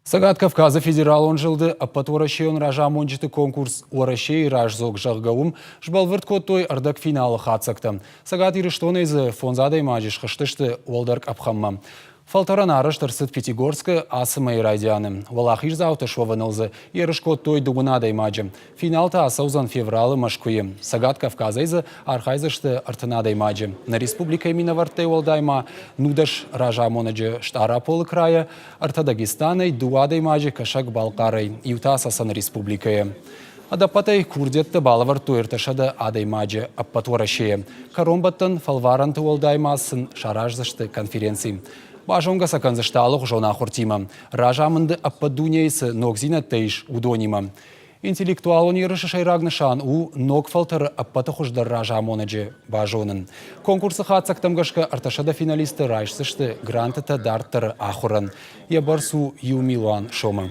Сагат Кавказа федерал он жылды, а потворащен ража монжиты конкурс оращей ражзок жағгауым жбалвырт коттой ардак финалы хатсакта. Сагат ирыштон из фонзадай мажиш хаштышты олдарк апхамма. Фалтаран арыштыр сыт Пятигорска асымай радианы. Валахиш зауты шваванылзы ерышкот той дугунадай маджы. Финалта асаузан февралы машкуе. Сагат Кавказа из архайзышты артынадай маджы. На республика именно вартай олдайма нудаш ража монаджы штара полы края Артадагистанай дуадай маджы кашак Балкарай. Ютас асан республикая. Адапатай курдетті балавар туырташады адай маджы аппатворашее. Каромбаттан фалваранты олдаймасын шаражзышты конференции. Бажонга саканзышталық жона хуртима. Ражамынды аппадунейсы ногзина тейш удонима. Интеллектуалын ерыші шайрагнышан у ног фалтары аппатахуждар ражамонаджы бажонын. Конкурсы хатсактамгашка арташада финалисты райшсышты грантыта дарттары ахуран. Ябарсу Юмилуан шома.